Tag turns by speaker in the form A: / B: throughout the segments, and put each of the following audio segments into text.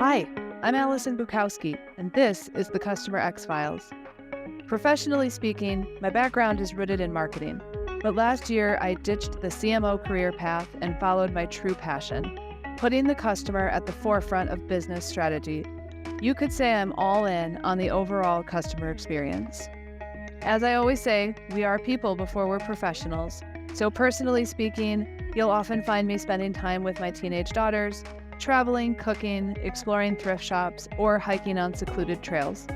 A: Hi, I'm Alison, and this is the CustomerX Files. Professionally speaking, my background is rooted in marketing, but last year I ditched the CMO career path and followed my true passion, putting the customer at the forefront of business strategy. You could say I'm all in on the overall customer experience. As I always say, we are people before we're professionals, so personally speaking, you'll often find me spending time with my teenage daughters, traveling, cooking, exploring thrift shops, or hiking on secluded trails.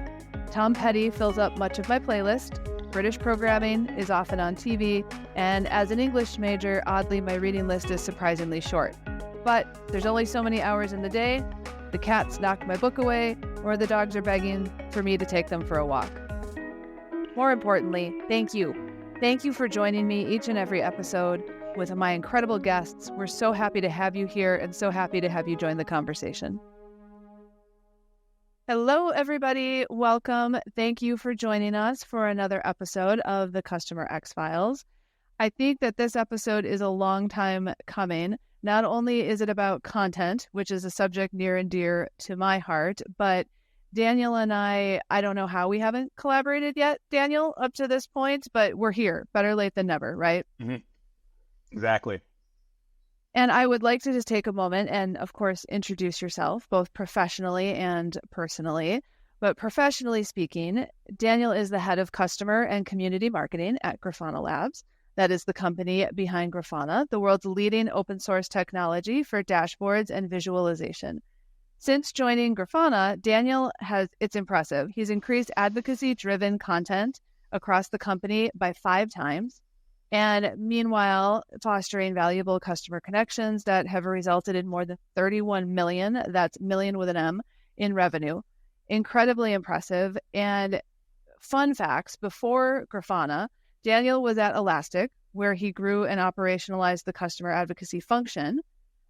A: Tom Petty fills up much of my playlist, British programming is often on TV, and as an English major, oddly, my reading list is surprisingly short. But there's only so many hours in the day, the cats knock my book away, or the dogs are begging for me to take them for a walk. More importantly, thank you. Thank you for joining me each and every episode with my incredible guests. We're so happy to have you here and so happy to have you join the conversation. Hello, everybody. Welcome. Thank you for joining us for another episode of the CustomerX Files. I think that this episode is a long time coming. Not only is it about content, which is a subject near and dear to my heart, but Daniel and I don't know how we haven't collaborated yet, Daniel, up to this point, but we're here. Better late than never, right?
B: Mm-hmm. Exactly.
A: And I would like to just take a moment and, of course, introduce yourself, both professionally and personally. But professionally speaking, Daniel is the head of customer and community marketing at Grafana Labs. That is the company behind Grafana, the world's leading open source technology for dashboards and visualization. Since joining Grafana, Daniel it's impressive. He's increased advocacy-driven content across the company by 5 times. And meanwhile, fostering valuable customer connections that have resulted in more than 31 million, that's million with an M, in revenue. Incredibly impressive. And fun facts, before Grafana, Daniel was at Elastic, where he grew and operationalized the customer advocacy function.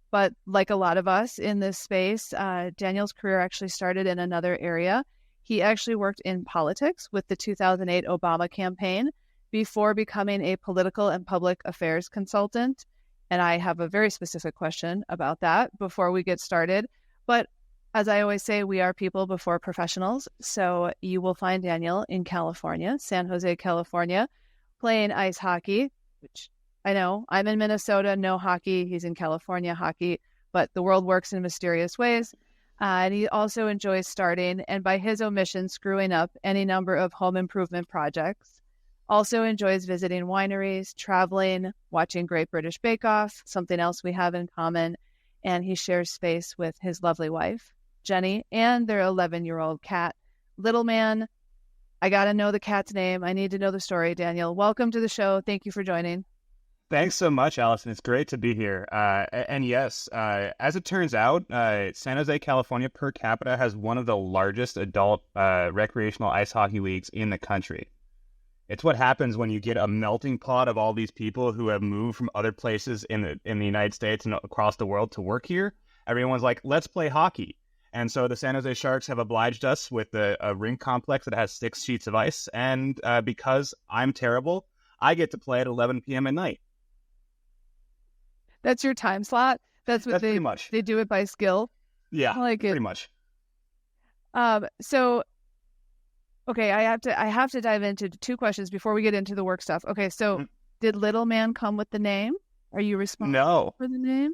A: But like a lot of us in this space, Daniel's career actually started in another area. He actually worked in politics with the 2008 Obama campaign, before becoming a political and public affairs consultant. And I have a very specific question about that before we get started. But as I always say, we are people before professionals. So you will find Daniel in California, San Jose, California, playing ice hockey, which I know I'm in Minnesota, no hockey. He's in California, hockey, but the world works in mysterious ways. And he also enjoys starting, and by his omission, screwing up any number of home improvement projects. Also enjoys visiting wineries, traveling, watching Great British Bake Off, something else we have in common. And he shares space with his lovely wife, Jenny, and their 11-year-old cat, Little Man. I got to know the cat's name. I need to know the story, Daniel. Welcome to the show. Thank you for joining.
B: Thanks so much, Alison. It's great to be here. And yes, as it turns out, San Jose, California per capita has one of the largest adult recreational ice hockey leagues in the country. It's what happens when you get a melting pot of all these people who have moved from other places in the United States and across the world to work here. Everyone's like, let's play hockey. And so the San Jose Sharks have obliged us with a rink complex that has 6 sheets of ice. And because I'm terrible, I get to play at 11 p.m. at night.
A: That's your time slot? That's
B: pretty much.
A: They do it by skill?
B: Yeah,
A: I like it.
B: Pretty much.
A: Okay, I have to dive into 2 questions before we get into the work stuff. Okay, so Did Little Man come with the name? Are you responsible for the name?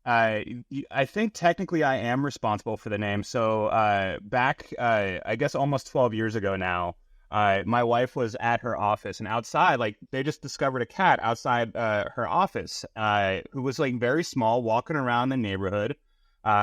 B: I think technically I am responsible for the name. So back, I guess almost 12 years ago now, my wife was at her office, and outside, like, they just discovered a cat outside her office who was like very small, walking around the neighborhood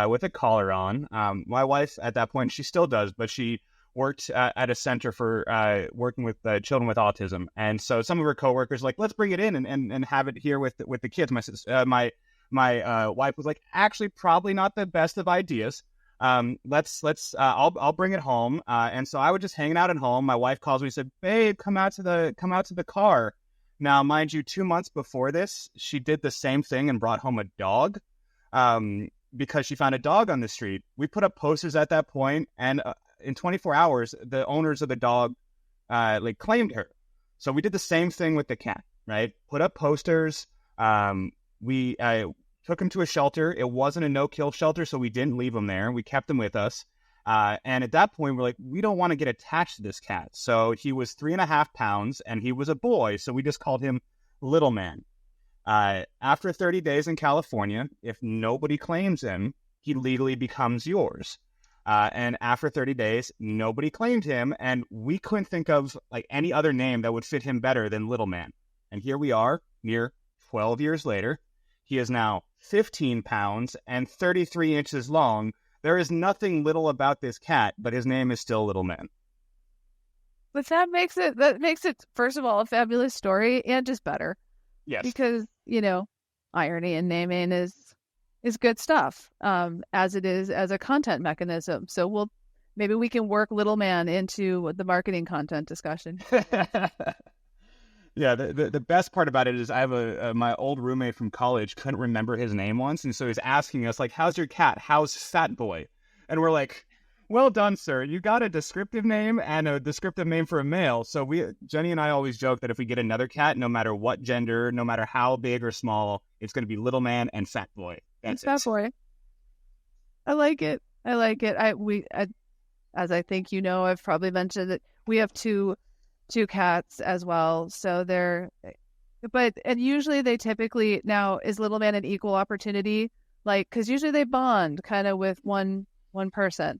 B: with a collar on. My wife at that point, she still does, but she worked at a center for working with children with autism. And so some of her coworkers like, let's bring it in and have it here with the kids. My wife was like, actually, probably not the best of ideas. I'll bring it home. And so I was just hanging out at home. My wife calls me and said, babe, come out to the car. Now, mind you, 2 months before this, she did the same thing and brought home a dog because she found a dog on the street. We put up posters at that point, and in 24 hours, the owners of the dog claimed her. So we did the same thing with the cat, right? Put up posters. We took him to a shelter. It wasn't a no-kill shelter, so we didn't leave him there. We kept him with us. And at that point, we're like, we don't want to get attached to this cat. So he was 3.5 pounds, and he was a boy, so we just called him Little Man. After 30 days in California, if nobody claims him, he legally becomes yours. And after 30 days, nobody claimed him, and we couldn't think of like any other name that would fit him better than Little Man. And here we are, near 12 years later. He is now 15 pounds and 33 inches long. There is nothing little about this cat, but his name is still Little Man.
A: But that makes it, first of all, a fabulous story and just better.
B: Yes.
A: Because, irony in naming is good stuff, as it is as a content mechanism. So maybe we can work Little Man into the marketing content discussion.
B: Yeah, the best part about it is I have my old roommate from college couldn't remember his name once, and so he's asking us, like, how's your cat? How's Fat Boy? And we're like, well done, sir. You got a descriptive name and a descriptive name for a male. So Jenny and I always joke that if we get another cat, no matter what gender, no matter how big or small, it's going to be Little Man and Fat Boy. That's
A: Fat Boy. I like it. As I think I've probably mentioned that we have two cats as well. So and usually they typically, now is Little Man an equal opportunity? Like, because usually they bond kind of with one person.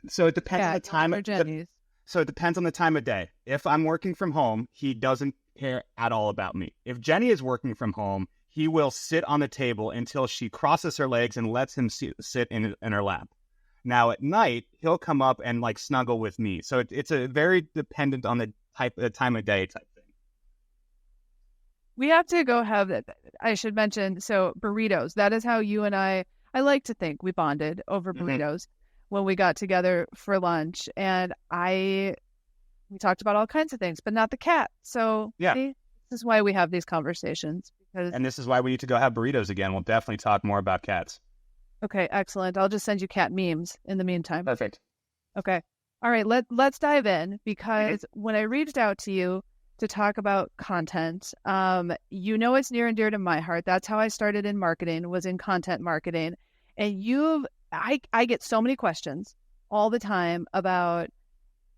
B: So it depends on the time. So it depends on the time of day. If I'm working from home, he doesn't care at all about me. If Jenny is working from home, he will sit on the table until she crosses her legs and lets him sit in her lap. Now at night, he'll come up and like snuggle with me. So it's a very dependent on the time of day type thing.
A: We have to go have that. I should mention, so burritos. That is how you and I like to think we bonded over burritos when we got together for lunch. And we talked about all kinds of things, but not the cat. So
B: yeah,
A: this is why we have these conversations.
B: And this is why we need to go have burritos again. We'll definitely talk more about cats.
A: Okay, excellent. I'll just send you cat memes in the meantime.
B: Perfect.
A: Okay. All right, let's dive in, because when I reached out to you to talk about content, it's near and dear to my heart. That's how I started in marketing, was in content marketing. And I get so many questions all the time about,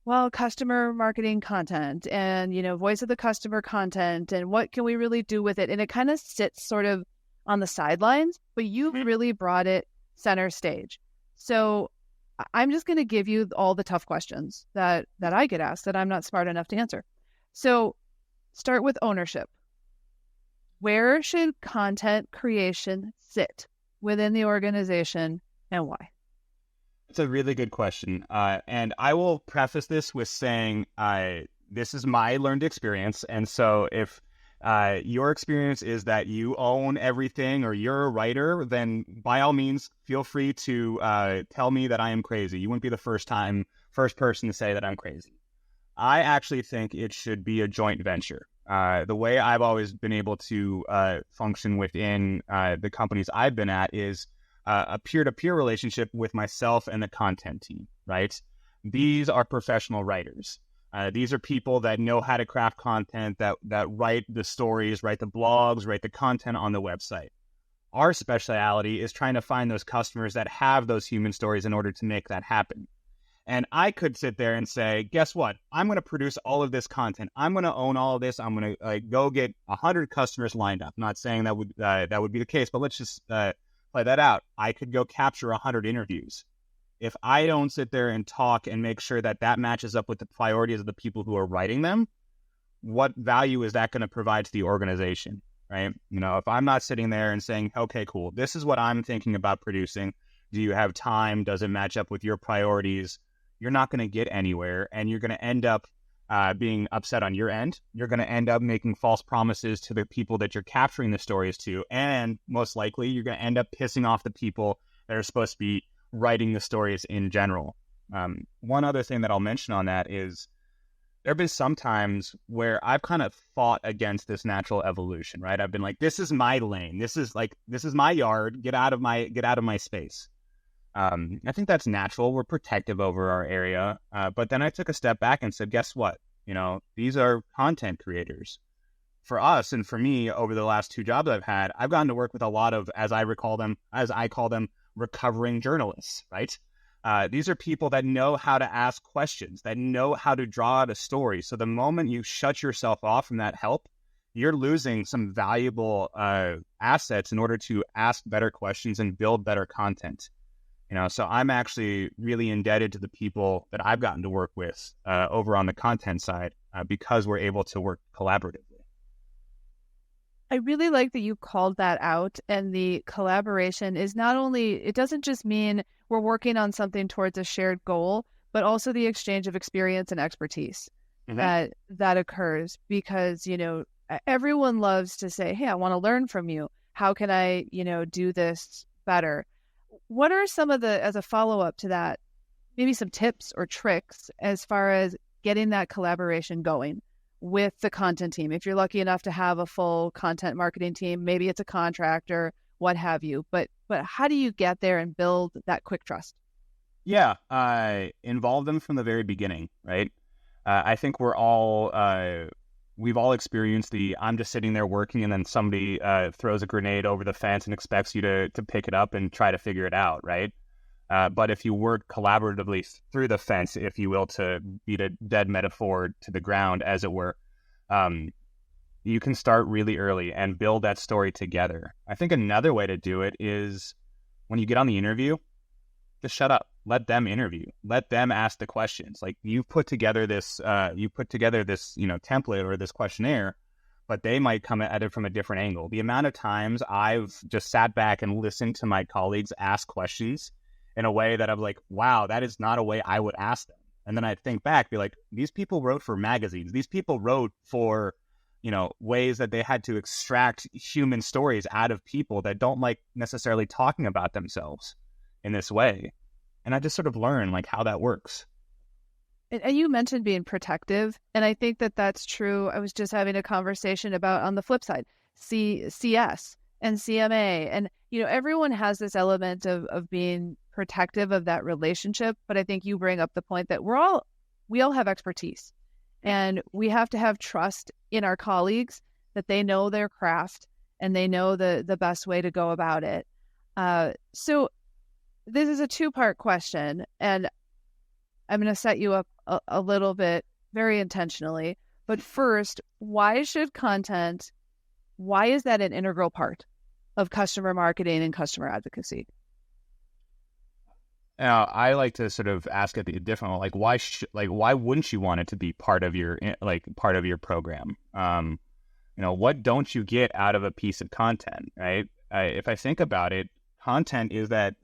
A: well, customer marketing content and, voice of the customer content and what can we really do with it? And it kind of sits sort of on the sidelines, but you've really brought it center stage. So I'm just going to give you all the tough questions that I get asked that I'm not smart enough to answer. So start with ownership. Where should content creation sit within the organization and why?
B: It's a really good question. And I will preface this with saying this is my learned experience. And so if your experience is that you own everything or you're a writer, then by all means, feel free to tell me that I am crazy. You wouldn't be the first person to say that I'm crazy. I actually think it should be a joint venture. The way I've always been able to function within the companies I've been at is a peer-to-peer relationship with myself and the content team, right? These are professional writers. These are people that know how to craft content, that write the stories, write the blogs, write the content on the website. Our specialty is trying to find those customers that have those human stories in order to make that happen. And I could sit there and say, guess what? I'm going to produce all of this content. I'm going to own all of this. I'm going to go get 100 customers lined up. Not saying that would be the case, but let's just play that out. I could go capture 100 interviews. If I don't sit there and talk and make sure that matches up with the priorities of the people who are writing them, what value is that going to provide to the organization, right? If I'm not sitting there and saying, okay, cool, this is what I'm thinking about producing. Do you have time? Does it match up with your priorities? You're not going to get anywhere, and you're going to end up being upset on your end. You're going to end up making false promises to the people that you're capturing the stories to, and most likely you're going to end up pissing off the people that are supposed to be writing the stories in general. One other thing that I'll mention on that is there have been some times where I've kind of fought against this natural evolution, right? I've been like, this is my lane. This is my yard. Get out of my space. I think that's natural. We're protective over our area. But then I took a step back and said, guess what? These are content creators. for us and for me over the last 2 jobs I've had, I've gotten to work with a lot of, as I call them, recovering journalists, right? These are people that know how to ask questions, that know how to draw out a story. So the moment you shut yourself off from that help, you're losing some valuable assets in order to ask better questions and build better content. So I'm actually really indebted to the people that I've gotten to work with over on the content side because we're able to work collaboratively.
A: I really like that you called that out, and the collaboration is not only, it doesn't just mean we're working on something towards a shared goal, but also the exchange of experience and expertise that occurs because, everyone loves to say, hey, I want to learn from you. How can I, do this better? What are some of as a follow-up to that, maybe some tips or tricks as far as getting that collaboration going with the content team? If you're lucky enough to have a full content marketing team, maybe it's a contractor, what have you. But how do you get there and build that quick trust?
B: Yeah, involve them from the very beginning, right? I think we've all experienced I'm just sitting there working and then somebody throws a grenade over the fence and expects you to pick it up and try to figure it out, right? But if you work collaboratively through the fence, if you will, to beat a dead metaphor to the ground, as it were, you can start really early and build that story together. I think another way to do it is when you get on the interview, just shut up. Let them interview. Let them ask the questions. Like you put together this template or this questionnaire, but they might come at it from a different angle. The amount of times I've just sat back and listened to my colleagues ask questions in a way that I'm like, wow, that is not a way I would ask them. And then I think back, be like, these people wrote for magazines. These people wrote for, ways that they had to extract human stories out of people that don't like necessarily talking about themselves in this way. And I just sort of learn like how that works.
A: And you mentioned being protective, and I think that that's true. I was just having a conversation about, on the flip side, CS and CMA. And, everyone has this element of being protective of that relationship. But I think you bring up the point that we all have expertise, and we have to have trust in our colleagues that they know their craft and they know the best way to go about it. So this is a 2-part question, and I'm going to set you up a little bit very intentionally. But first, why is that an integral part of customer marketing and customer advocacy?
B: Now, I like to sort of ask it the different, like why wouldn't you want it to be part of your program? What don't you get out of a piece of content, right? If I think about it, content is that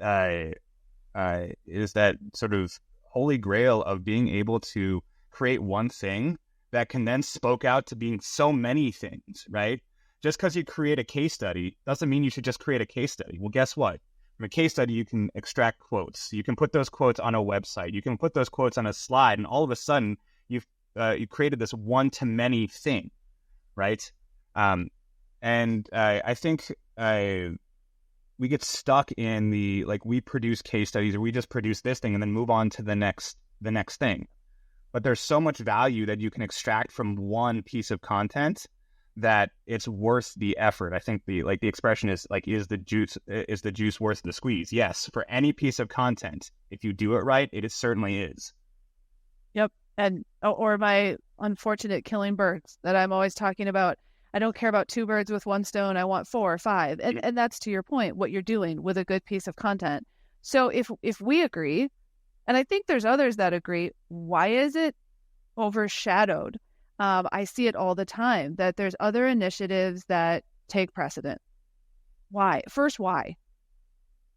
B: sort of holy grail of being able to create one thing that can then spoke out to being so many things, right? Just because you create a case study doesn't mean you should just create a case study. Well, guess what? From a case study, you can extract quotes. You can put those quotes on a website. You can put those quotes on a slide, and all of a sudden, you created this one-to-many thing, right? And I think we get stuck in we produce case studies, or we just produce this thing and then move on to the next thing. But there's so much value that you can extract from one piece of content that it's worth the effort. I think the expression is is the juice worth the squeeze? Yes, for any piece of content, if you do it right, it certainly is.
A: Yep. And or my unfortunate killing birds that I'm always talking about. I don't care about 2 birds with 1 stone. I want 4 or 5. And that's, to your point, what you're doing with a good piece of content. So if we agree, and I think there's others that agree, why is it overshadowed? I see it all the time that there's other initiatives that take precedent. Why? First, why?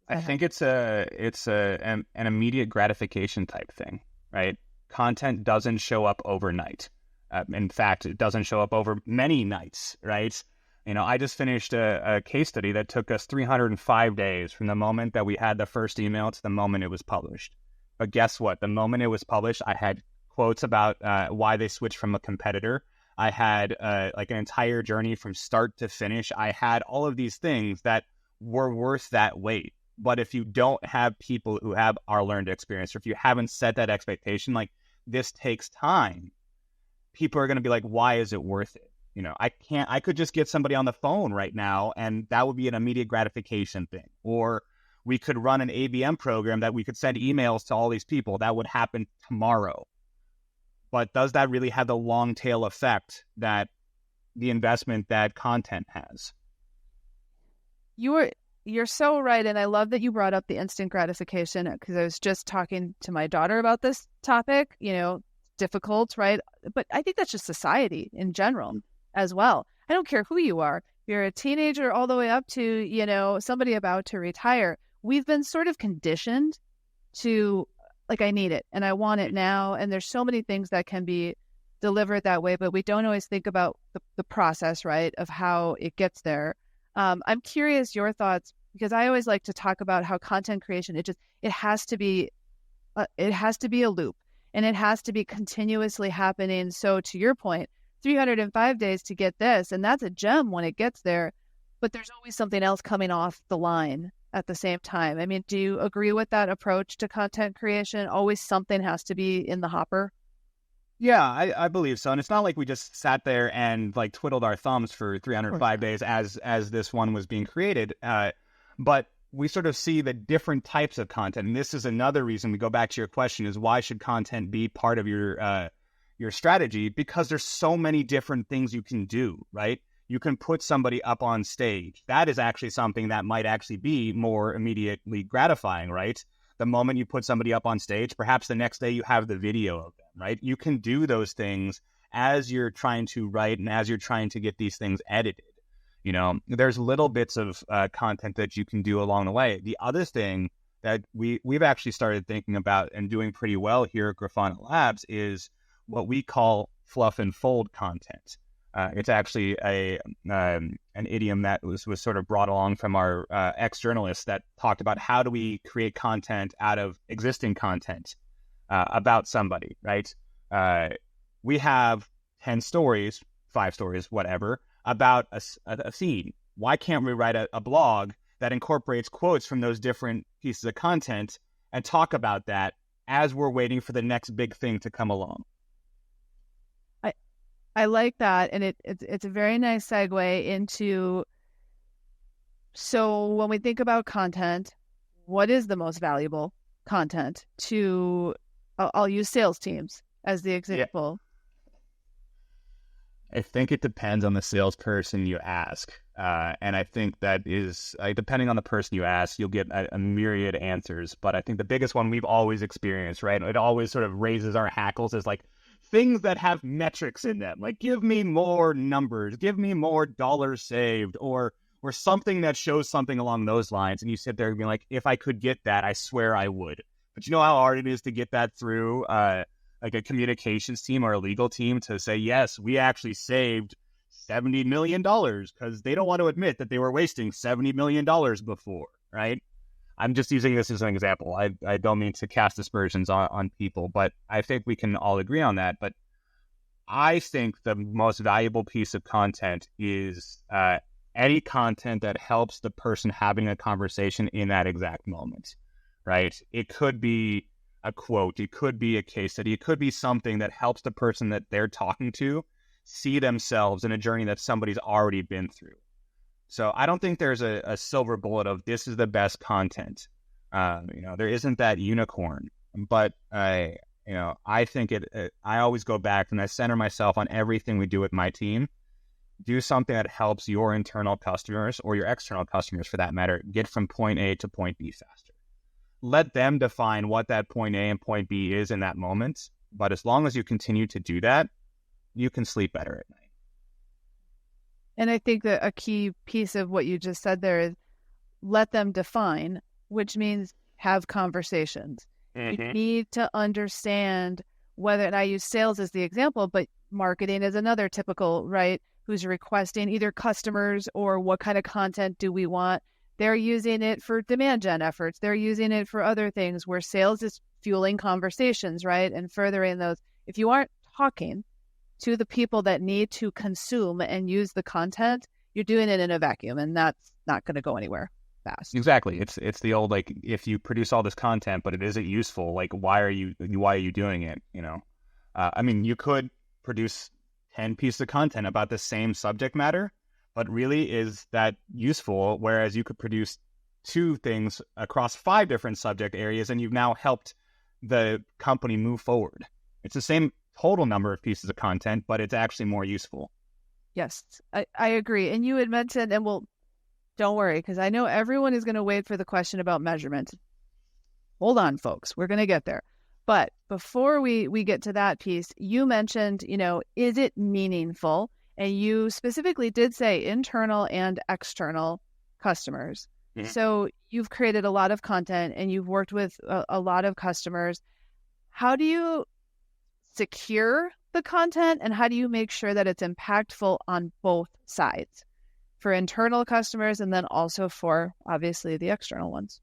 B: I think it's an immediate gratification type thing, right? Content doesn't show up overnight. In fact, it doesn't show up over many nights, right? I just finished a case study that took us 305 days from the moment that we had the first email to the moment it was published. But guess what? The moment it was published, I had quotes about why they switched from a competitor. I had an entire journey from start to finish. I had all of these things that were worth that wait. But if you don't have people who have our learned experience, or if you haven't set that expectation, this takes time, people are going to be like, why is it worth it? I could just get somebody on the phone right now, and that would be an immediate gratification thing. Or we could run an ABM program that we could send emails to all these people. That would happen tomorrow. But does that really have the long tail effect that the investment that content has?
A: You're so right. And I love that you brought up the instant gratification, because I was just talking to my daughter about this topic, difficult, right? But I think that's just society in general as well. I don't care who you are. You're a teenager all the way up to, somebody about to retire. We've been sort of conditioned to, like, I need it and I want it now. And there's so many things that can be delivered that way, but we don't always think about the process, right, of how it gets there. I'm curious your thoughts, because I always like to talk about how content creation, it has to be a loop, and it has to be continuously happening. So to your point, 305 days to get this, and that's a gem when it gets there, but there's always something else coming off the line at the same time. I mean, do you agree with that approach to content creation? Always something has to be in the hopper?
B: Yeah, I believe so. And it's not like we just sat there and like twiddled our thumbs for 305 days as this one was being created. But we sort of see the different types of content. And this is another reason we go back to your question, is why should content be part of your strategy? Because there's so many different things you can do, right? You can put somebody up on stage. That is actually something that might actually be more immediately gratifying, right? The moment you put somebody up on stage, perhaps the next day you have the video of them, right? You can do those things as you're trying to write and as you're trying to get these things edited. There's little bits of content that you can do along the way. The other thing that we've actually started thinking about and doing pretty well here at Grafana Labs is what we call fluff and fold content. It's actually an idiom that was sort of brought along from our ex-journalists that talked about how do we create content out of existing content about somebody, right? We have 10 stories, 5 stories, whatever, about a scene. Why can't we write a blog that incorporates quotes from those different pieces of content and talk about that as we're waiting for the next big thing to come along?
A: I like that, and it's a very nice segue into, so when we think about content, what is the most valuable content to, I'll use sales teams as the example.
B: Yeah. I think it depends on the salesperson you ask, and I think that is, depending on the person you ask, you'll get a myriad answers, but I think the biggest one we've always experienced, right, it always sort of raises our hackles, is like, things that have metrics in them, like give me more numbers, give me more dollars saved, or something that shows something along those lines. And you sit there and be like, if I could get that, I swear I would. But you know how hard it is to get that through like a communications team or a legal team to say, yes, we actually saved $70 million, because they don't want to admit that they were wasting $70 million before, right? I'm just using this as an example. I don't mean to cast aspersions on people, but I think we can all agree on that. But I think the most valuable piece of content is any content that helps the person having a conversation in that exact moment, right? It could be a quote. It could be a case study. It could be something that helps the person that they're talking to see themselves in a journey that somebody's already been through. So I don't think there's a silver bullet of this is the best content. There isn't that unicorn, but I think I always go back and I center myself on everything we do with my team. Do something that helps your internal customers, or your external customers for that matter, get from point A to point B faster. Let them define what that point A and point B is in that moment. But as long as you continue to do that, you can sleep better at night.
A: And I think that a key piece of what you just said there is let them define, which means have conversations. Mm-hmm. You need to understand whether, and I use sales as the example, but marketing is another typical, right? Who's requesting either customers or what kind of content do we want? They're using it for demand gen efforts. They're using it for other things where sales is fueling conversations, right? And furthering those. If you aren't talking to the people that need to consume and use the content, you're doing it in a vacuum, and that's not going to go anywhere fast.
B: Exactly. It's the old, like, if you produce all this content but it isn't useful, like why are you doing it? I mean, you could produce 10 pieces of content about the same subject matter, but really is that useful? Whereas you could produce 2 things across 5 different subject areas, and you've now helped the company move forward. It's the same total number of pieces of content, but it's actually more useful.
A: Yes, I agree. And you had mentioned, and don't worry, because I know everyone is going to wait for the question about measurement. Hold on, folks. We're going to get there. But before we get to that piece, you mentioned, is it meaningful? And you specifically did say internal and external customers. Mm-hmm. So you've created a lot of content and you've worked with a lot of customers. How do you secure the content, and how do you make sure that it's impactful on both sides for internal customers and then also for obviously the external ones?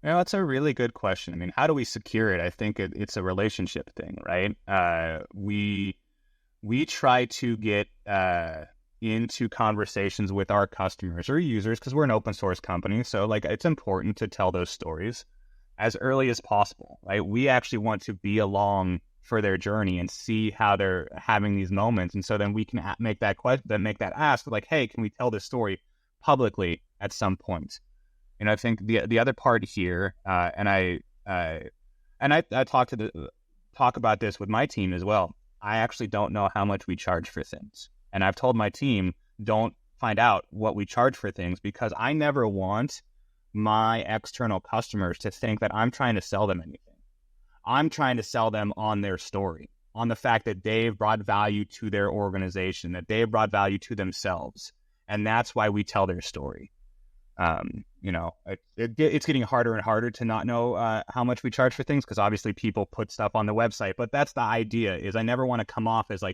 B: That's a really good question. I mean, how do we secure it? I think it's a relationship thing, right? We try to get into conversations with our customers or users, because we're an open source company. So it's important to tell those stories as early as possible, right? We actually want to be along for their journey and see how they're having these moments. And so then we can make that ask, hey, can we tell this story publicly at some point? And I think the other part here, and I talk about this with my team as well. I actually don't know how much we charge for things. And I've told my team, don't find out what we charge for things, because I never want my external customers to think that I'm trying to sell them anything. I'm trying to sell them on their story, on the fact that they've brought value to their organization, that they've brought value to themselves. And that's why we tell their story. It's getting harder and harder to not know how much we charge for things, because obviously people put stuff on the website. But that's the idea, is I never want to come off as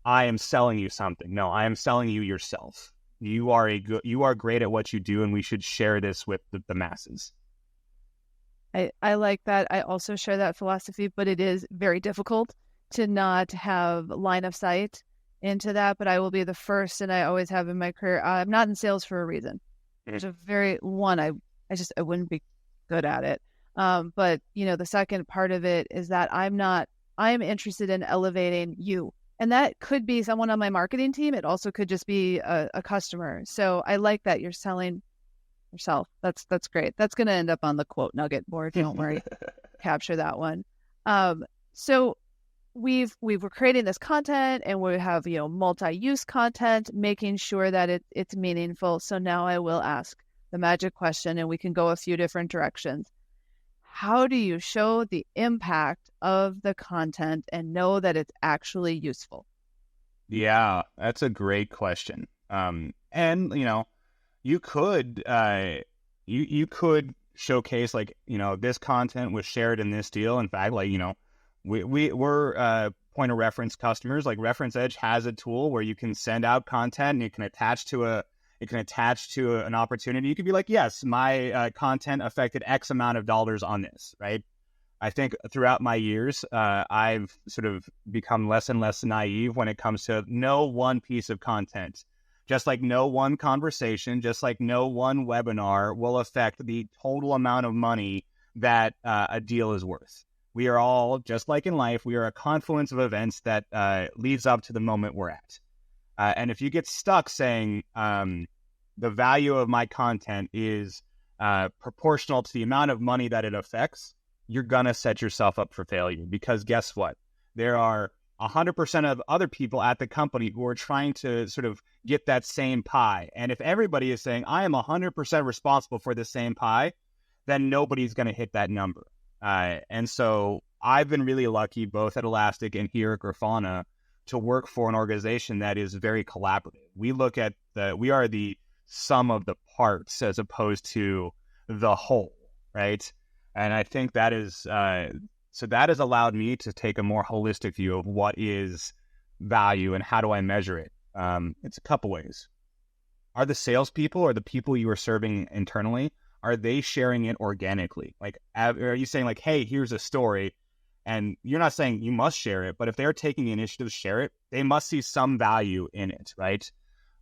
B: I am selling you something. No, I am selling you yourself. You are great at what you do, and we should share this with the masses.
A: I like that. I also share that philosophy, but it is very difficult to not have line of sight into that. But I will be the first, and I always have in my career. I'm not in sales for a reason. There's a I wouldn't be good at it. But the second part of it is that I'm interested in elevating you. And that could be someone on my marketing team. It also could just be a customer. So I like that you're selling yourself. That's great. That's going to end up on the quote nugget board. Don't worry. Capture that one. So we're creating this content, and we have, multi-use content, making sure that it's meaningful. So now I will ask the magic question, and we can go a few different directions. How do you show the impact of the content and know that it's actually useful?
B: Yeah, that's a great question. And you could you could showcase this content was shared in this deal. In fact, we're point of reference customers. Reference Edge has a tool where you can send out content and it can attach to an opportunity. You could be like, yes, my content affected X amount of dollars on this, right? I think throughout my years, I've sort of become less and less naive when it comes to no one piece of content. Just like no one conversation, just like no one webinar will affect the total amount of money that a deal is worth. We are all, just like in life, we are a confluence of events that leads up to the moment we're at. And if you get stuck saying the value of my content is proportional to the amount of money that it affects, you're going to set yourself up for failure, because guess what? There are 100% of other people at the company who are trying to sort of get that same pie. And if everybody is saying, I am 100% responsible for the same pie, then nobody's going to hit that number. And so I've been really lucky, both at Elastic and here at Grafana, to work for an organization that is very collaborative. We are the sum of the parts as opposed to the whole, right? And I think that is, so that has allowed me to take a more holistic view of what is value and how do I measure it. It's a couple ways. Are the salespeople or the people you are serving internally, are they sharing it organically? Are you saying hey, here's a story, and you're not saying you must share it, but if they're taking the initiative to share it, they must see some value in it, right?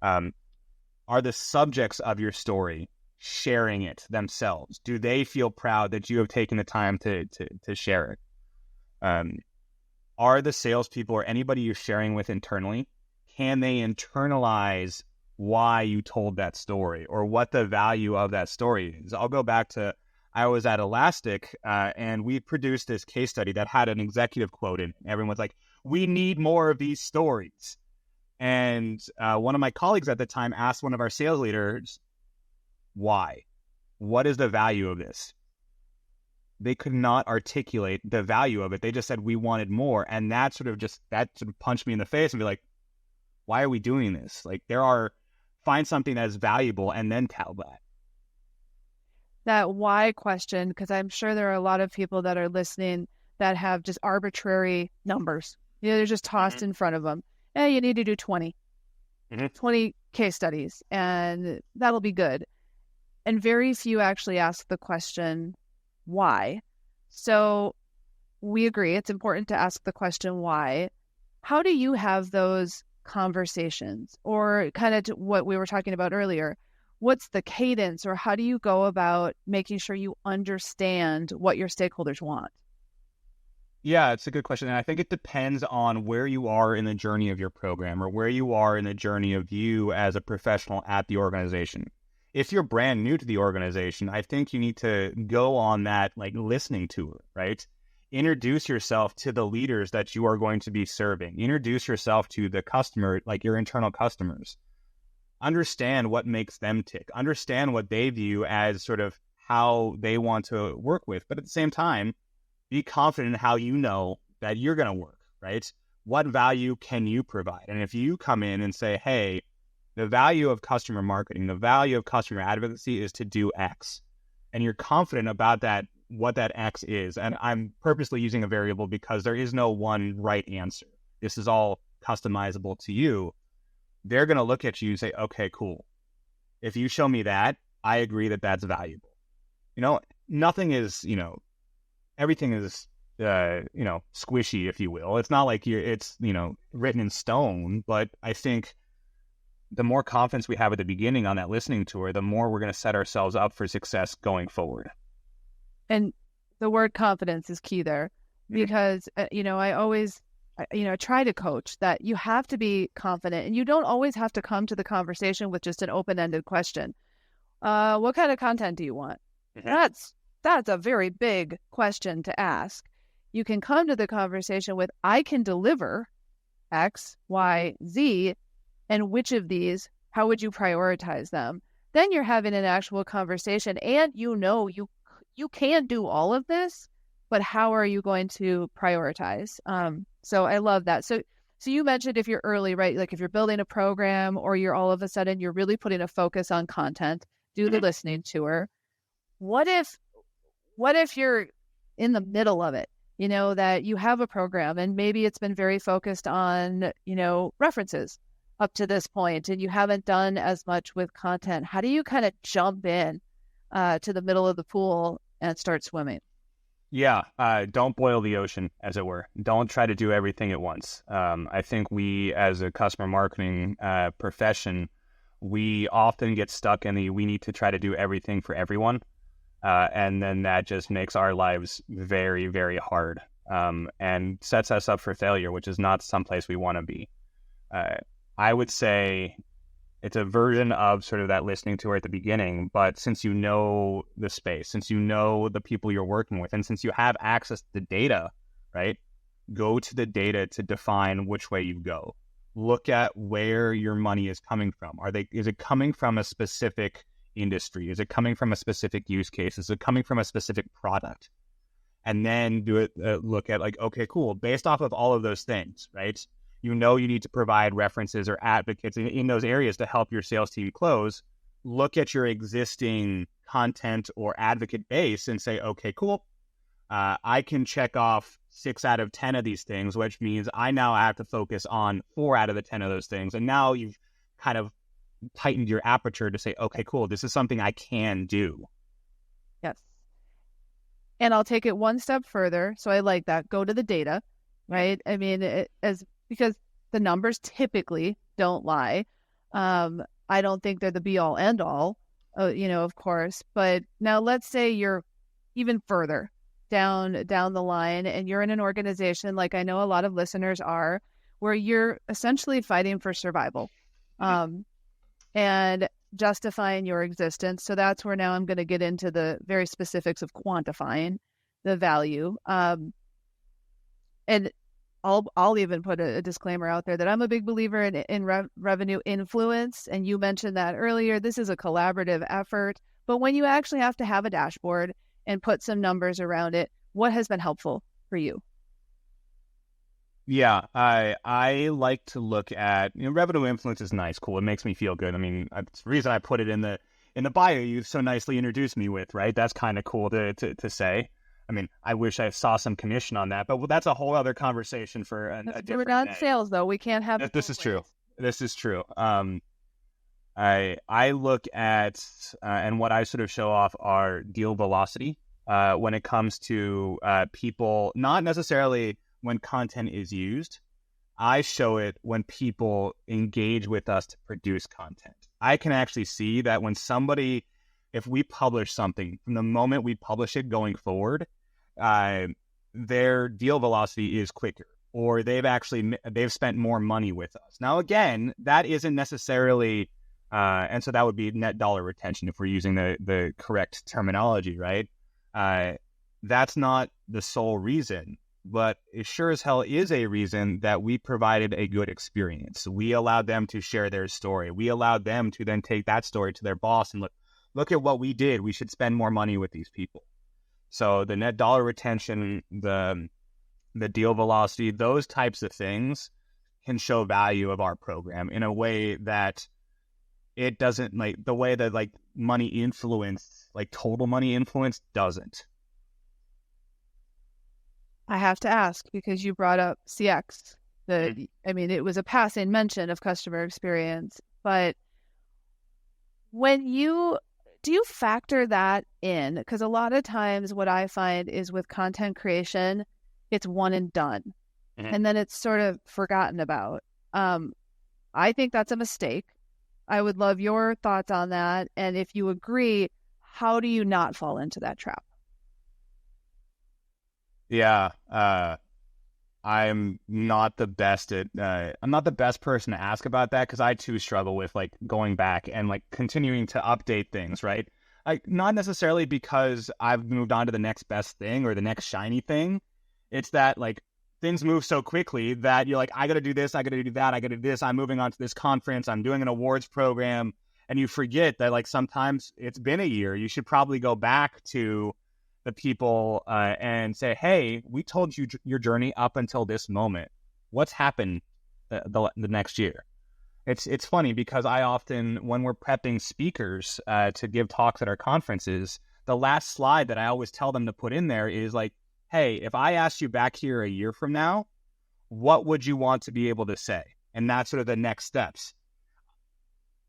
B: Are the subjects of your story sharing it themselves? Do they feel proud that you have taken the time to share it? are the salespeople or anybody you're sharing with internally, can they internalize why you told that story or what the value of that story is? I'll go back to, I was at Elastic and we produced this case study that had an executive quote in it. Everyone's like, we need more of these stories. And one of my colleagues at the time asked one of our sales leaders, why? What is the value of this? They could not articulate the value of it. They just said we wanted more. And that sort of punched me in the face and be like, why are we doing this? Like find something that is valuable and then tell that.
A: That why question, because I'm sure there are a lot of people that are listening that have just arbitrary numbers. They're just tossed in front of them. Hey, you need to do 20 case studies and that'll be good. And very few actually ask the question, why? So we agree it's important to ask the question, why? How do you have those conversations? Or kind of what we were talking about earlier, what's the cadence or how do you go about making sure you understand what your stakeholders want?
B: Yeah, it's a good question. And I think it depends on where you are in the journey of your program or where you are in the journey of you as a professional at the organization. If you're brand new to the organization, I think you need to go on that listening tour, right? Introduce yourself to the leaders that you are going to be serving. Introduce yourself to the customer, like your internal customers. Understand what makes them tick. Understand what they view as sort of how they want to work with. But at the same time, be confident in how you know that you're going to work, right? What value can you provide? And if you come in and say, hey, the value of customer marketing, the value of customer advocacy is to do X, and you're confident about that, what that X is. And I'm purposely using a variable because there is no one right answer. This is all customizable to you. They're going to look at you and say, okay, cool. If you show me that, I agree that that's valuable. Nothing is, everything is, squishy, if you will. It's not like it's written in stone, but I think the more confidence we have at the beginning on that listening tour, the more we're going to set ourselves up for success going forward.
A: And the word confidence is key there because, I always, try to coach that you have to be confident and you don't always have to come to the conversation with just an open-ended question. What kind of content do you want? That's a very big question to ask. You can come to the conversation with, I can deliver X, Y, Z, and which of these, how would you prioritize them? Then you're having an actual conversation and you can do all of this, but how are you going to prioritize? So I love that. So you mentioned if you're early, right? Like if you're building a program or you're all of a sudden, you're really putting a focus on content, do the listening tour. What if you're in the middle of it, that you have a program and maybe it's been very focused on, references up to this point and you haven't done as much with content? How do you kind of jump in to the middle of the pool and start swimming?
B: Yeah, don't boil the ocean, as it were. Don't try to do everything at once. I think we, as a customer marketing profession, we often get stuck in we need to try to do everything for everyone. And then that just makes our lives very, very hard and sets us up for failure, which is not someplace we want to be. I would say it's a version of sort of that listening tour at the beginning, but since you know the space, since you know the people you're working with, and since you have access to the data, right, go to the data to define which way you go. Look at where your money is coming from. Is it coming from a specific industry? Is it coming from a specific use case? Is it coming from a specific product? And then look at okay, cool. Based off of all of those things, right? You need to provide references or advocates in those areas to help your sales team close. Look at your existing content or advocate base and say, okay, cool. I can check off 6 out of 10 of these things, which means I now have to focus on 4 out of the 10 of those things. And now you've kind of tightened your aperture to say, okay, cool, this is something I can do.
A: Yes. And I'll take it one step further. So I like that. Go to the data, right? I mean, because the numbers typically don't lie. I don't think they're the be all end all, of course. But now let's say you're even further down the line and you're in an organization, like I know a lot of listeners are, where you're essentially fighting for survival and justifying your existence. So that's where now I'm going to get into the very specifics of quantifying the value. And I'll even put a disclaimer out there that I'm a big believer in revenue influence. And you mentioned that earlier. This is a collaborative effort. But when you actually have to have a dashboard and put some numbers around it, what has been helpful for you?
B: Yeah, I like to look at, revenue influence is nice, cool. It makes me feel good. I mean, it's the reason I put it in the bio you so nicely introduced me with, right? That's kind of cool to say. I mean, I wish I saw some commission on that, but that's a whole other conversation for a different day.
A: We're not in sales, though. We can't have.
B: This is true. This is true. I look at and what I sort of show off are deal velocity when it comes to people, not necessarily when content is used. I show it when people engage with us to produce content. I can actually see that when somebody, if we publish something, from the moment we publish it going forward, their deal velocity is quicker, or they've spent more money with us. Now, again, that isn't necessarily, and so that would be net dollar retention if we're using the correct terminology, right? That's not the sole reason, but it sure as hell is a reason that we provided a good experience. We allowed them to share their story. We allowed them to then take that story to their boss and look at what we did. We should spend more money with these people. So the net dollar retention, the deal velocity, those types of things can show value of our program in a way that it doesn't, like the way that like money influence, like total money influence doesn't.
A: I have to ask because you brought up CX. I mean, it was a passing mention of customer experience, but do you factor that in? Because a lot of times what I find is with content creation, it's one and done, and then it's sort of forgotten about. I think that's a mistake. I would love your thoughts on that. And if you agree, how do you not fall into that trap?
B: Yeah, I'm not the best person to ask about that because I too struggle with like going back and like continuing to update things, right? Like not necessarily because I've moved on to the next best thing or the next shiny thing. It's that like things move so quickly that you're like, I got to do this, I got to do that, I got to do this. I'm moving on to this conference. I'm doing an awards program, and you forget that like sometimes it's been a year. You should probably go back to the people and say, hey, we told you your journey up until this moment. What's happened the next year? It's funny because I often, when we're prepping speakers to give talks at our conferences, the last slide that I always tell them to put in there is like, hey, if I asked you back here a year from now, what would you want to be able to say? And that's sort of the next steps.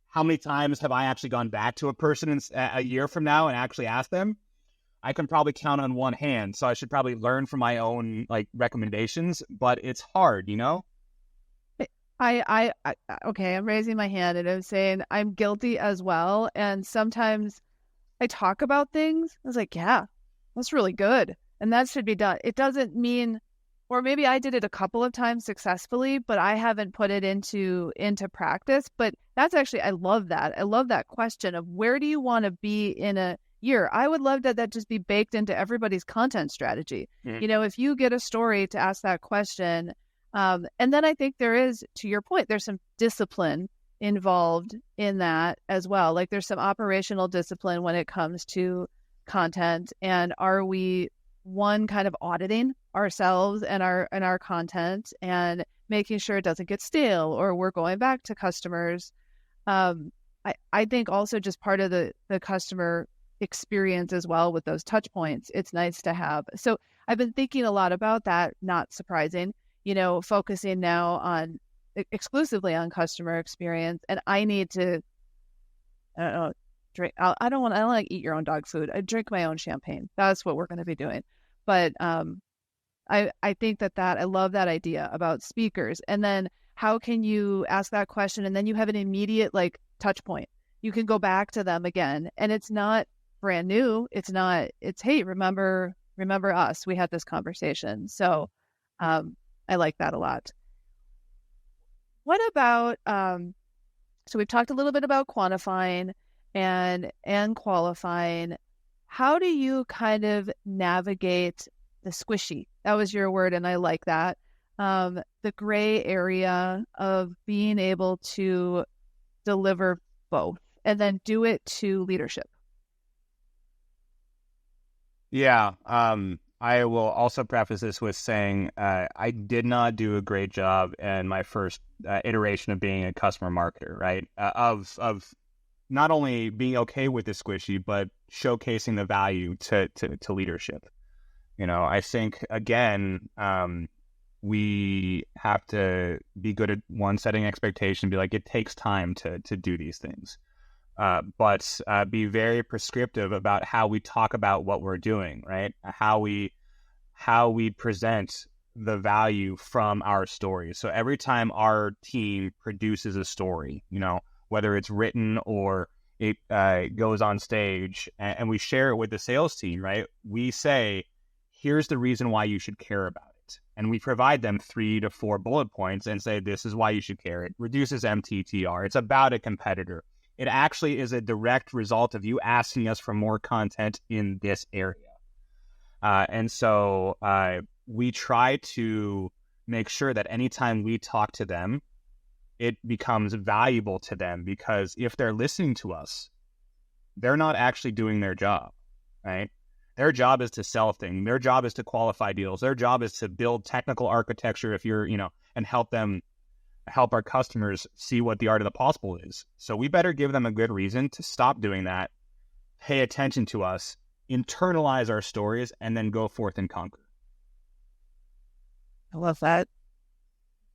B: How many times have I actually gone back to a person a year from now and actually asked them? I can probably count on one hand, so I should probably learn from my own like recommendations, but it's hard, you know?
A: Okay, I'm raising my hand and I'm saying I'm guilty as well. And sometimes I talk about things. I was like, yeah, that's really good. And that should be done. It doesn't mean, or maybe I did it a couple of times successfully, but I haven't put it into practice. But that's actually, I love that. I love that question of where do you want to be in a year? I would love that just be baked into everybody's content strategy. Mm-hmm. You know, if you get a story to ask that question, and then I think there is, to your point, there's some discipline involved in that as well. Like there's some operational discipline when it comes to content. And are we kind of auditing ourselves and our content and making sure it doesn't get stale or we're going back to customers? I think also just part of the customer experience as well with those touch points, it's nice to have. So I've been thinking a lot about that, not surprising, you know, focusing now on exclusively on customer experience. And I need to, I don't know, drink. I don't want to eat your own dog food. I drink my own champagne. That's what we're going to be doing. But I think that I love that idea about speakers. And then how can you ask that question and then you have an immediate like touch point. You can go back to them again, and it's not brand new. It's, hey, remember remember us, we had this conversation. So I like that a lot. What about, so we've talked a little bit about quantifying and qualifying. How do you kind of navigate the squishy? That was your word, and I like that. The gray area of being able to deliver both and then do it to leadership.
B: Yeah. I will also preface this with saying I did not do a great job in my first iteration of being a customer marketer, right? Of not only being okay with the squishy, but showcasing the value to leadership. I think, again, we have to be good at setting expectation, be like, it takes time to do these things. But be very prescriptive about how we talk about what we're doing, right? How we present the value from our stories. So every time our team produces a story, whether it's written or it goes on stage, and we share it with the sales team, right? We say, here's the reason why you should care about it. And we provide them 3 to 4 bullet points and say, this is why you should care. It reduces MTTR. It's about a competitor. It actually is a direct result of you asking us for more content in this area. And so we try to make sure that anytime we talk to them, it becomes valuable to them, because if they're listening to us, they're not actually doing their job, right? Their job is to sell things. Their job is to qualify deals. Their job is to build technical architecture and help our customers see what the art of the possible is. So we better give them a good reason to stop doing that, pay attention to us, internalize our stories, and then go forth and conquer.
A: I love that.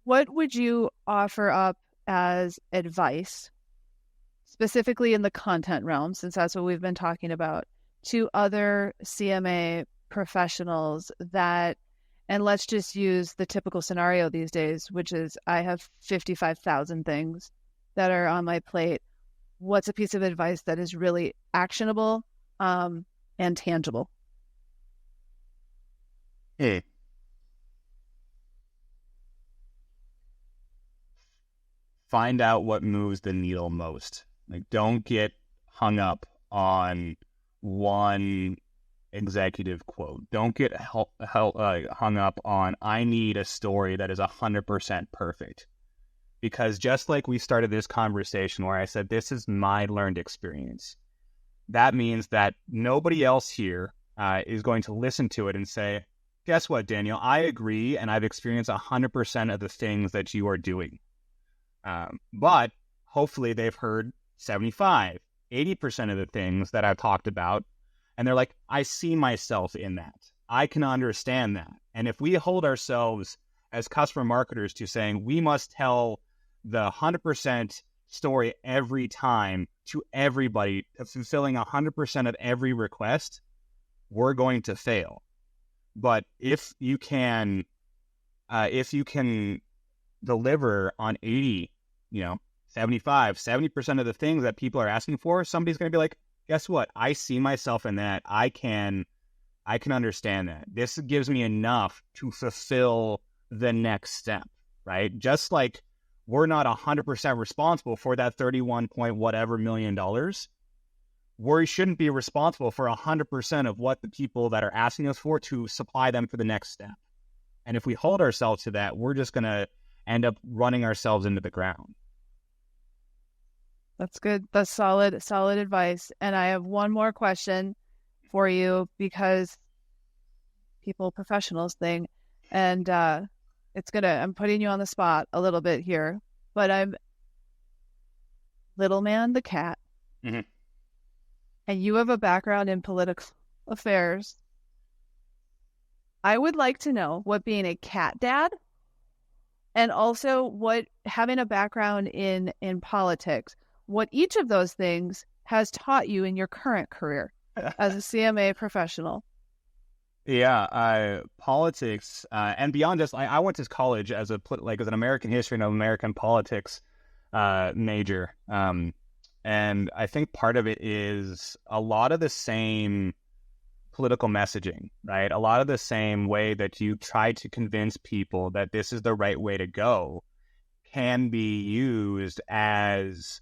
A: What would you offer up as advice, specifically in the content realm, since that's what we've been talking about, to other CMA professionals that, and let's just use the typical scenario these days, which is I have 55,000 things that are on my plate. What's a piece of advice that is really actionable and tangible?
B: Hey. Find out what moves the needle most. Like, don't get hung up on one executive quote. Don't get hung up on, I need a story that is 100% perfect. Because just like we started this conversation where I said, this is my learned experience, that means that nobody else here is going to listen to it and say, guess what, Daniel? I agree, and I've experienced 100% of the things that you are doing. But hopefully they've heard 75, 80% of the things that I've talked about, and they're like, I see myself in that. I can understand that. And if we hold ourselves as customer marketers to saying we must tell the 100% story every time to everybody, fulfilling 100% of every request, we're going to fail. But if you can deliver on 80, 75, 70% of the things that people are asking for, somebody's going to be like, guess what? I see myself in that. I can understand that. This gives me enough to fulfill the next step, right? Just like we're not 100% responsible for that 31 point whatever million dollars, we shouldn't be responsible for 100% of what the people that are asking us for to supply them for the next step. And if we hold ourselves to that, we're just going to end up running ourselves into the ground.
A: That's good. That's solid advice. And I have one more question for you, because professionals thing, and I'm putting you on the spot a little bit here, but I'm Little Man the cat,
B: mm-hmm.
A: and you have a background in political affairs. I would like to know what being a cat dad, and also what having a background in politics, what each of those things has taught you in your current career as a CMA professional.
B: Yeah, politics and beyond. Just I went to college as an American history and American politics major, and I think part of it is a lot of the same political messaging, right? A lot of the same way that you try to convince people that this is the right way to go can be used as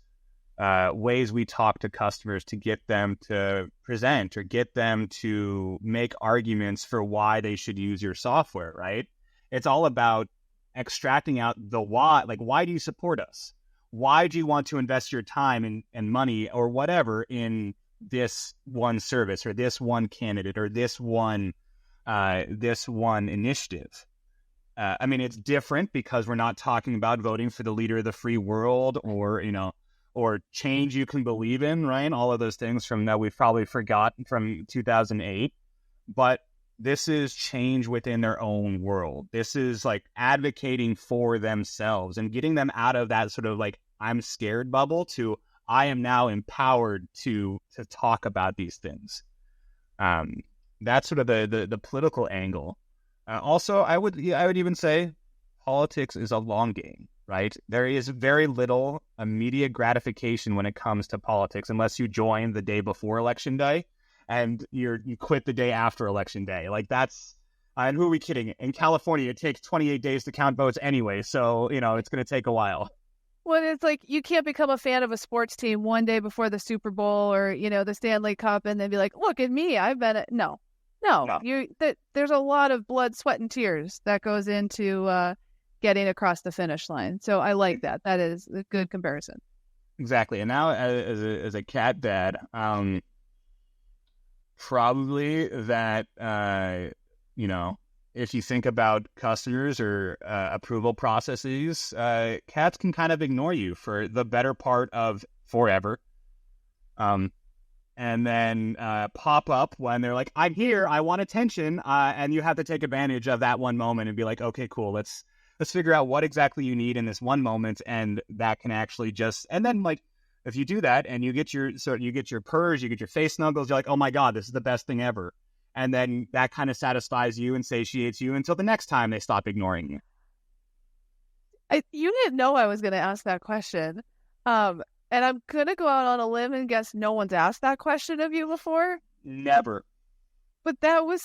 B: ways we talk to customers to get them to present or get them to make arguments for why they should use your software, right? It's all about extracting out the why. Like, why do you support us? Why do you want to invest your time and money or whatever in this one service or this one candidate or this one initiative? I mean, it's different because we're not talking about voting for the leader of the free world or, or change you can believe in, right? All of those things from that we've probably forgotten from 2008. But this is change within their own world. This is like advocating for themselves and getting them out of that sort of like, I'm scared bubble to I am now empowered to talk about these things. That's sort of the political angle. Also, I would even say politics is a long game, right? There is very little immediate gratification when it comes to politics, unless you join the day before election day and you quit the day after election day. Like that's, and who are we kidding? In California, it takes 28 days to count votes anyway, so it's going to take a while.
A: Well, it's like you can't become a fan of a sports team one day before the Super Bowl or the Stanley Cup and then be like, look at me, I've been no. There's a lot of blood, sweat, and tears that goes into getting across the finish line. So I like that. That is a good comparison.
B: Exactly. And now as a cat dad, probably that, if you think about customers or approval processes, cats can kind of ignore you for the better part of forever. And then pop up when they're like, I'm here, I want attention. And you have to take advantage of that one moment and be like, okay, cool. Let's figure out what exactly you need in this one moment. And that can actually and then like, if you do that and you get your purrs, you get your face snuggles, you're like, oh my God, this is the best thing ever. And then that kind of satisfies you and satiates you until the next time they stop ignoring you.
A: You didn't know I was going to ask that question. And I'm going to go out on a limb and guess no one's asked that question of you before.
B: Never.
A: But that was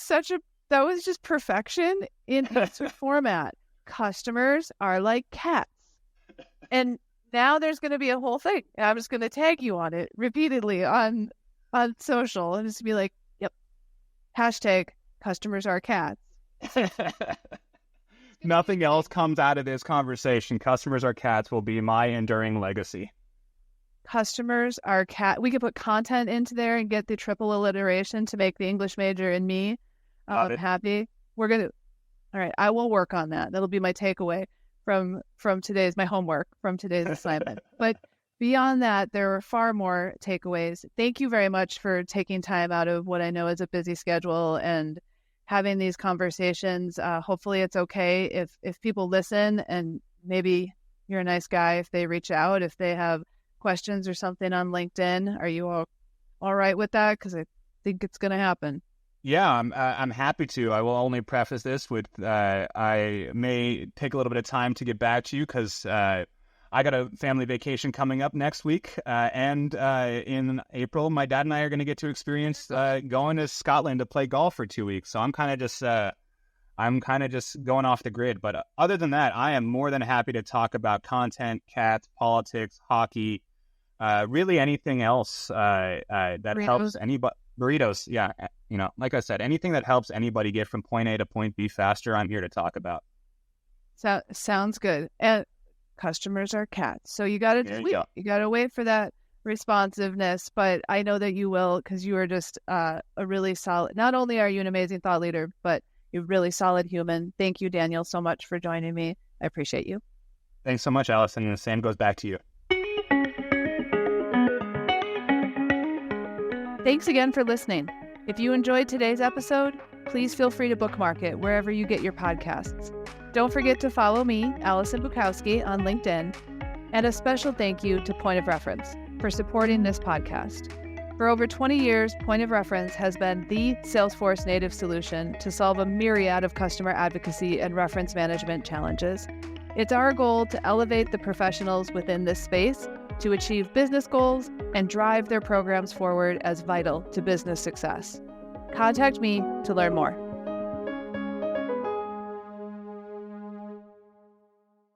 A: just perfection in answer format. Customers are like cats. And now there's going to be a whole thing. And I'm just going to tag you on it repeatedly on social and just be like, yep, hashtag customers are cats.
B: Nothing else comes out of this conversation. Customers are cats will be my enduring legacy.
A: Customers are cat. We could put content into there and get the triple alliteration to make the English major and me happy. All right. I will work on that. That'll be my takeaway from my homework from today's assignment. But beyond that, there are far more takeaways. Thank you very much for taking time out of what I know is a busy schedule and having these conversations. Hopefully it's okay if people listen and maybe you're a nice guy if they reach out, if they have questions or something on LinkedIn. Are you all right with that? Because I think it's going to happen.
B: Yeah, I'm happy to. I will only preface this with I may take a little bit of time to get back to you because I got a family vacation coming up next week. And in April, my dad and I are going to get to experience going to Scotland to play golf for 2 weeks. So I'm kind of just going off the grid. But other than that, I am more than happy to talk about content, cats, politics, hockey, really anything else that helps anybody. Burritos, yeah. Like I said, anything that helps anybody get from point A to point B faster, I'm here to talk about.
A: So sounds good. And customers are cats, so you got to wait for that responsiveness. But I know that you will, because you are just a really solid. Not only are you an amazing thought leader, but you're a really solid human. Thank you, Daniel, so much for joining me. I appreciate you.
B: Thanks so much, Alison. And the same goes back to you.
A: Thanks again for listening. If you enjoyed today's episode, please feel free to bookmark it wherever you get your podcasts. Don't forget to follow me, Alison Bukowski, on LinkedIn. And a special thank you to Point of Reference for supporting this podcast. For over 20 years, Point of Reference has been the Salesforce native solution to solve a myriad of customer advocacy and reference management challenges. It's our goal to elevate the professionals within this space to achieve business goals and drive their programs forward as vital to business success. Contact me to learn more.